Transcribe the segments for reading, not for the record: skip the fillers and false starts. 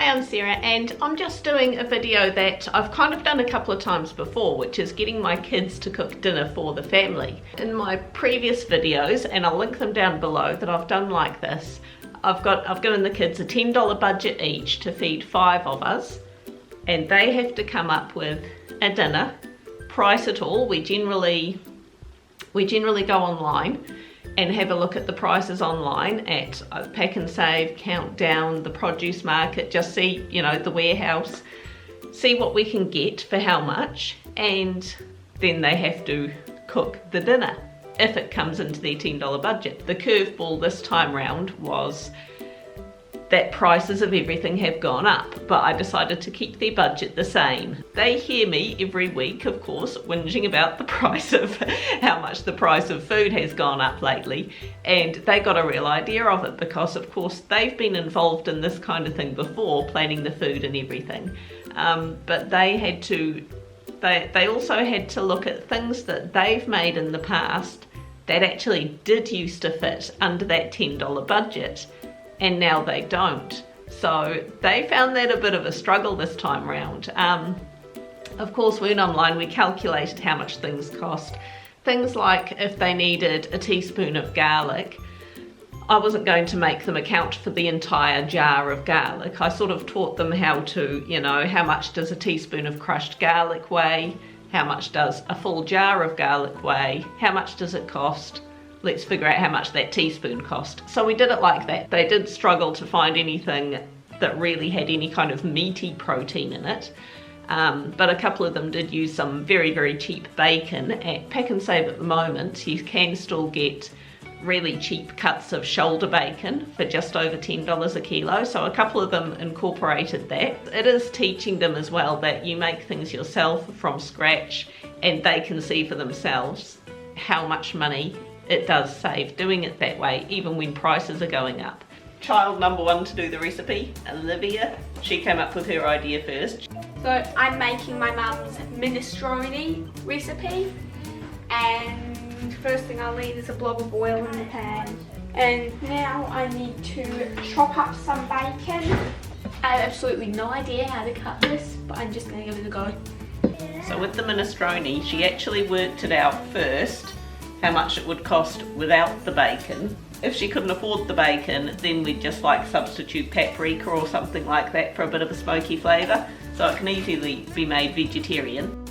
Hi, I'm Sarah and I'm just doing a video that I've kind of done a couple of times before, which is getting my kids to cook dinner for the family. In my previous videos, and I'll link them down below, that I've done like this, I've given the kids a $10 budget each to feed 5 of us, and they have to come up with a dinner, price it all. We generally go online and have a look at the prices online at Pack and Save, Countdown, the produce market, just see, you know, the warehouse, see what we can get for how much, and then they have to cook the dinner if it comes into their $10 budget. The curveball this time round was that prices of everything have gone up, but I decided to keep their budget the same. They hear me every week, of course, whinging about the price of how much the price of food has gone up lately, and they got a real idea of it because, of course, they've been involved in this kind of thing before, planning the food and everything. But they also had to look at things that they've made in the past that actually did used to fit under that $10 budget, and now they don't. So they found that a bit of a struggle this time round. Of course, we went online, we calculated how much things cost. Things like if they needed a teaspoon of garlic, I wasn't going to make them account for the entire jar of garlic. I sort of taught them how to, you know, how much does a teaspoon of crushed garlic weigh? How much does a full jar of garlic weigh? How much does it cost? Let's figure out how much that teaspoon cost. So we did it like that. They did struggle to find anything that really had any kind of meaty protein in it. But a couple of them did use some very, very cheap bacon. At Pack and Save at the moment, you can still get really cheap cuts of shoulder bacon for just over $10 a kilo. So a couple of them incorporated that. It is teaching them as well that you make things yourself from scratch and they can see for themselves how much money it does save doing it that way, even when prices are going up. Child number one to do the recipe, Olivia, she came up with her idea first. So I'm making my mum's minestrone recipe, and first thing I'll need is a blob of oil in the pan. And now I need to chop up some bacon. I have absolutely no idea how to cut this, but I'm just going to give it a go. So with the minestrone, she actually worked it out first, how much it would cost without the bacon. If she couldn't afford the bacon, then we'd just like substitute paprika or something like that for a bit of a smoky flavour, so it can easily be made vegetarian.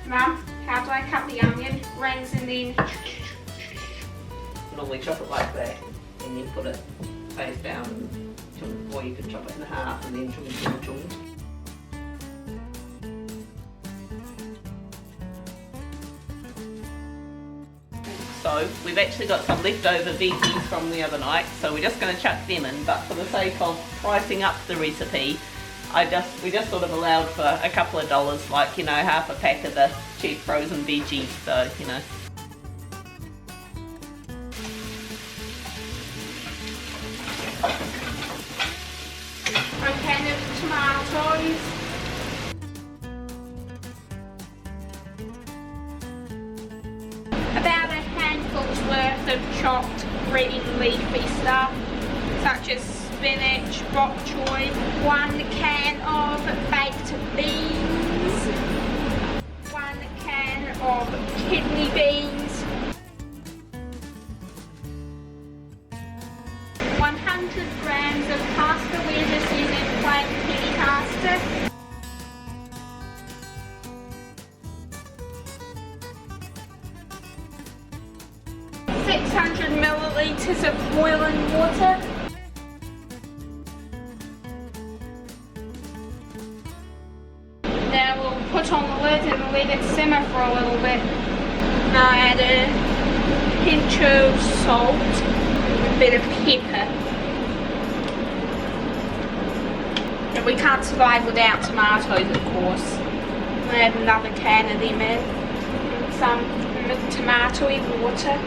Mum, how do I cut the onion rings and then... Normally chop it like that and then put it face down, or you could chop it in half and then chung. So we've actually got some leftover veggies from the other night, so we're just going to chuck them in, but for the sake of pricing up the recipe, we just sort of allowed for a couple of dollars, like, you know, half a pack of the cheap frozen veggies, so, you know. A can of tomatoes. About a handful's worth of chopped green leafy stuff, such as spinach, bok choy, 1 can of baked beans, 1 can of kidney beans, 100 grams of pasta, we're just using plain penny pasta. 600 millilitres of boiling water. Now we'll put on the lid and let it simmer for a little bit. Now add a pinch of salt, a bit of pepper. And we can't survive without tomatoes, of course. I'll add another can of them in, and some tomatoey water.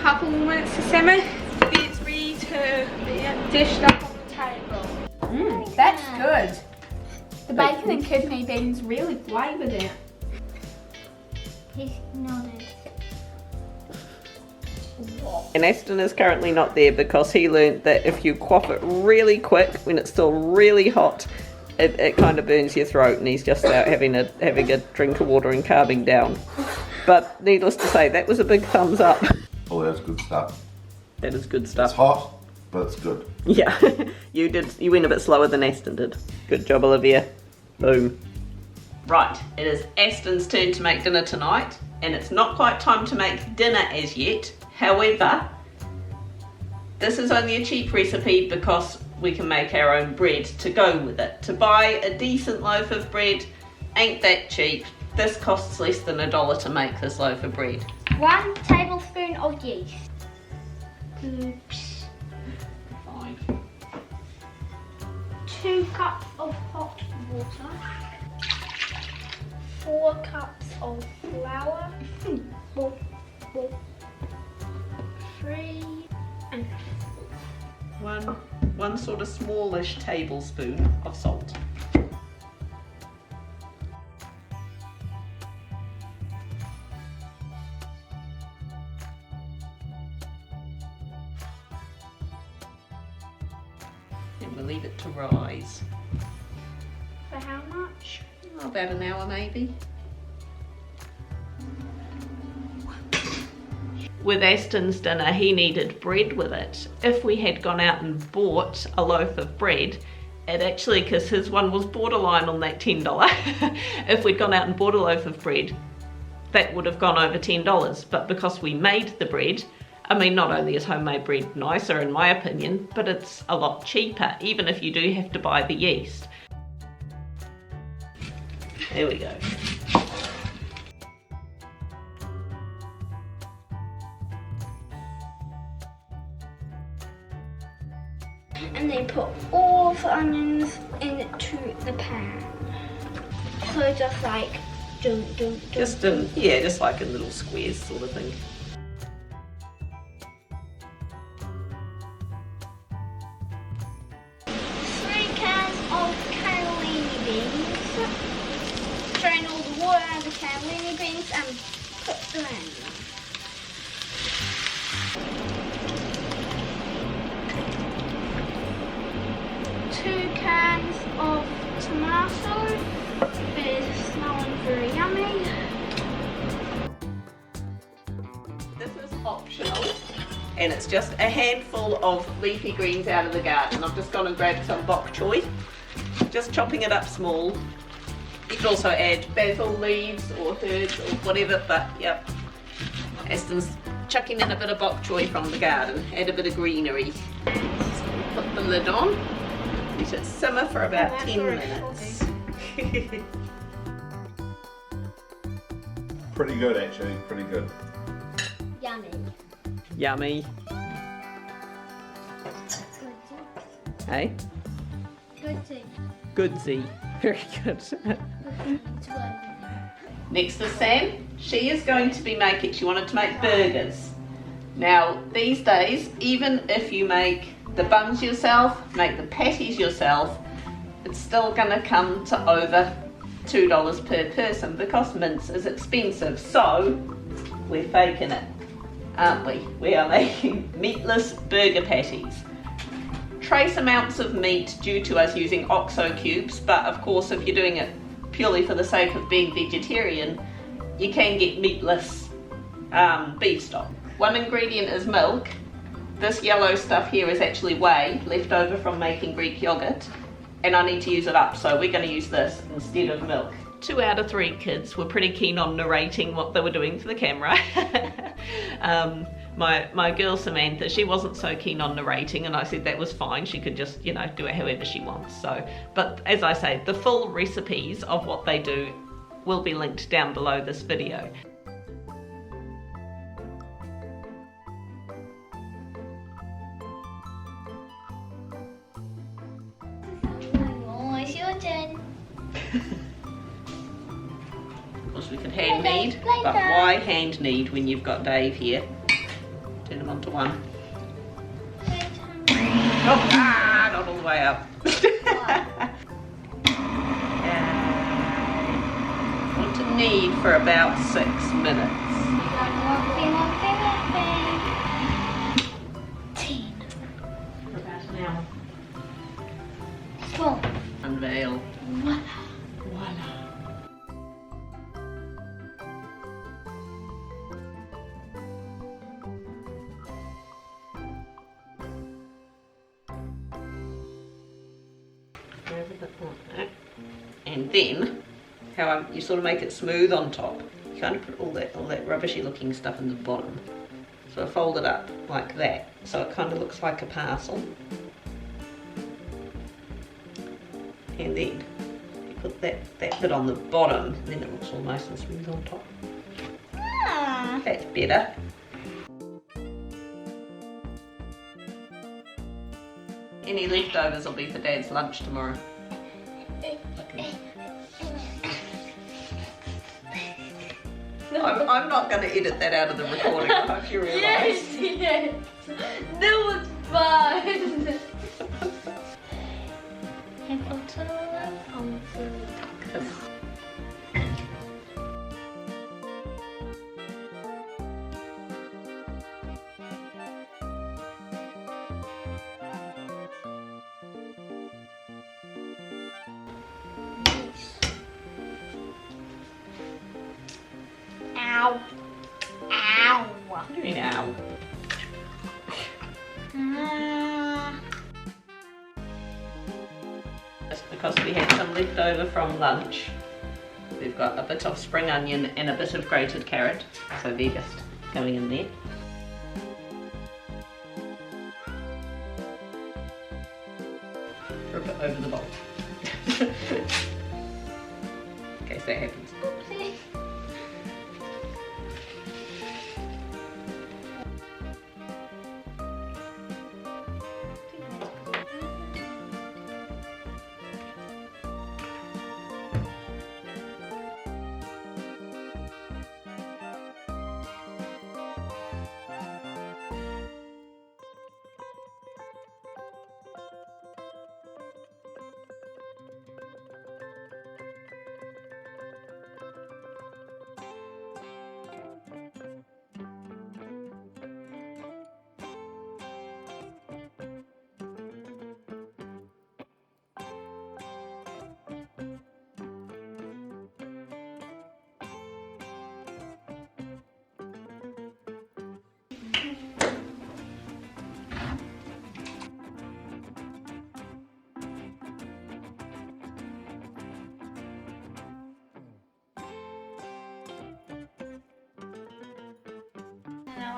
Couple more minutes to simmer, then it's ready to be dished up on the table. That's good. The bacon and kidney beans really flavoured it. He's nodded. And Aston is currently not there because he learnt that if you quaff it really quick when it's still really hot, it kind of burns your throat, and he's just out having a drink of water and calming down. But needless to say, that was a big thumbs up. Oh, that's good stuff. That is good It's stuff. hot, but it's good. Yeah, you went a bit slower than Aston did. Good job, Olivia. Boom. Right, it is Aston's turn to make dinner tonight, and it's not quite time to make dinner as yet. However, this is only a cheap recipe because we can make our own bread to go with it. To buy a decent loaf of bread ain't that cheap. This costs less than $1 to make this loaf of bread. 1 tablespoon of yeast. Oops. Fine. 2 cups of hot water. 4 cups of flour. 3 and One sort of smallish tablespoon of salt. And we'll leave it to rise. for how much? Oh, about an hour maybe. With Aston's dinner, he needed bread with it. If we had gone out and bought a loaf of bread, it actually, because his one was borderline on that $10, if we'd gone out and bought a loaf of bread, that would have gone over $10. But because we made the bread, I mean, not only is homemade bread nicer in my opinion, but it's a lot cheaper, even if you do have to buy the yeast. There we go. And then put all the onions into the pan. So just like, Just in, yeah, just like in little squares sort of thing. Drain all the water out of the cannellini beans and put them in. 2 cans of tomato. It is smelling very yummy. This is optional, and it's just a handful of leafy greens out of the garden. I've just gone and grabbed some bok choy, just chopping it up small. You can also add basil leaves or herbs or whatever, but yep. Aston's chucking in a bit of bok choy from the garden, add a bit of greenery. So put the lid on, let it simmer for about 10 minutes. Pretty good actually, pretty good. Yummy. Yummy. Hey? Good. Goodsy. Very good. Next is Sam. She is going to be making, she wanted to make burgers. Now, these days, even if you make the buns yourself, make the patties yourself, it's still going to come to over $2 per person because mince is expensive. So, we're faking it, aren't we? We are making meatless burger patties. Trace amounts of meat due to us using OXO cubes, but of course if you're doing it purely for the sake of being vegetarian, you can get meatless beef stock. One ingredient is milk. This yellow stuff here is actually whey, left over from making Greek yogurt, and I need to use it up, so we're going to use this instead of milk. 2 out of 3 kids were pretty keen on narrating what they were doing for the camera. My girl Samantha, she wasn't so keen on narrating, and I said that was fine, she could just, you know, do it however she wants. So, but as I say, the full recipes of what they do will be linked down below this video. Oh, it's your turn. Of course we could hand knead, but why hand knead when you've got Dave here? Turn them onto one. Oh, not all the way up. knead for about 6 minutes. 10. For about an hour. 12. Unveil. Voila. Voila. And then, you sort of make it smooth on top. You kind of put all that rubbishy looking stuff in the bottom. So I fold it up like that, so it kind of looks like a parcel. And then you put that bit on the bottom, and then it looks all nice and smooth on top. Ah. That's better. Any leftovers will be for Dad's lunch tomorrow. I'm not going to edit that out of the recording, I hope you realise. Yes. That was fun. Ow. Ow. What do you mean, ow? Just because we had some left over from lunch, we've got a bit of spring onion and a bit of grated carrot, so they're just going in there. Rip it over the bowl. In case that happens. Oopsie.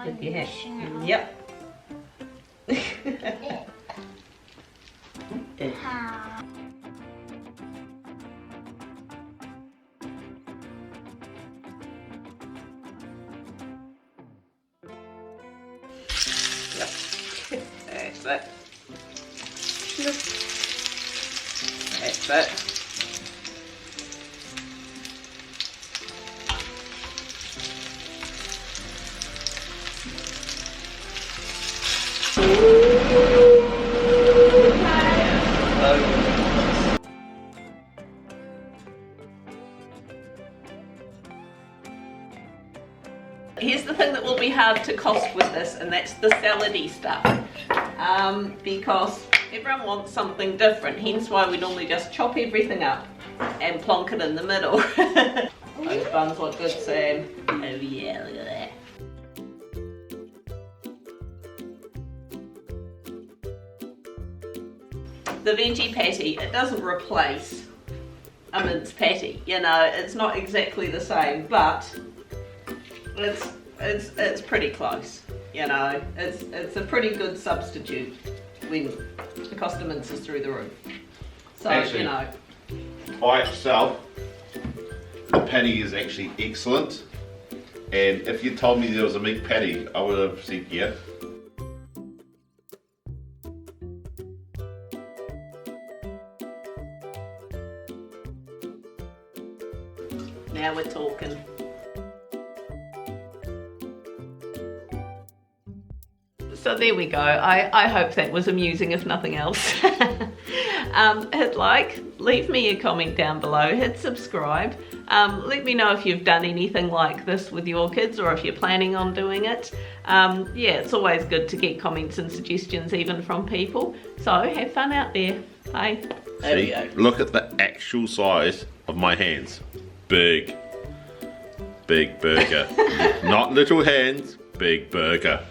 With your hand. Yep. That's it. That's it. Here's the thing that will be hard to cost with this, and that's the salady stuff, because everyone wants something different, hence why we normally just chop everything up and plonk it in the middle. Those buns look good, Sam. Oh yeah, look at that. The veggie patty, it doesn't replace a mince patty, you know, it's not exactly the same, but it's pretty close, you know, it's a pretty good substitute when the cost of mince is through the roof. So, Actually, you know. By itself, the patty is actually excellent, and if you told me there was a meat patty, I would have said yeah. Now we're talking. So there we go. I hope that was amusing, if nothing else. Hit like, leave me a comment down below, hit subscribe. Let me know if you've done anything like this with your kids or if you're planning on doing it. Yeah, it's always good to get comments and suggestions even from people. So have fun out there. Bye. There we See, go. look at the actual size of my hands. Big. Big burger. Not little hands, big burger.